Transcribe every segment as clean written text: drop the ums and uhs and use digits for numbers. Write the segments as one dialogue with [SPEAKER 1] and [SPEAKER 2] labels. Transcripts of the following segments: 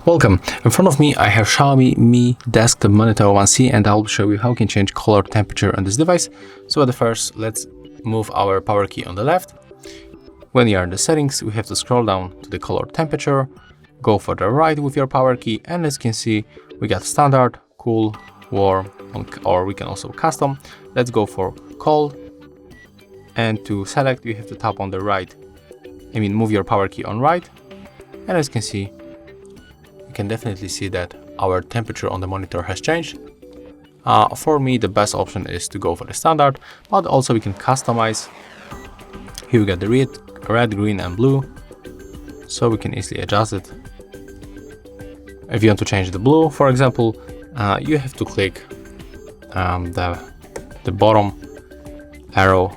[SPEAKER 1] Welcome. In front of me I have XIAOMI Mi Desktop Monitor 1C, and I'll show you how you can change color temperature on this device. So at the first, let's move our power key on the left. When you are in the settings, we have to scroll down to the color temperature, go for the right with your power key, and as you can see, we got standard, cool, warm, or we can also custom. Let's go for cold, and to select you have to tap on the right, move your power key on right, and as you can see, you can definitely see that our temperature on the monitor has changed. For me, the best option is to go for the standard, but also we can customize. Here we got the red, green and blue, so we can easily adjust it. If you want to change the blue, for example, you have to click the bottom arrow,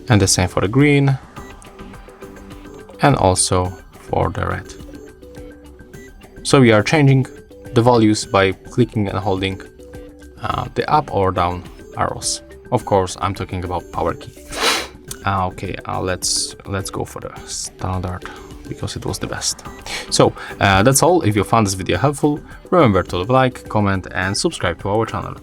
[SPEAKER 1] and the same for the green and also for the red. So we are changing the values by clicking and holding the up or down arrows. Of course, I'm talking about power key. Okay, let's go for the standard because it was the best. So that's all. If you found this video helpful, remember to like, comment and subscribe to our channel.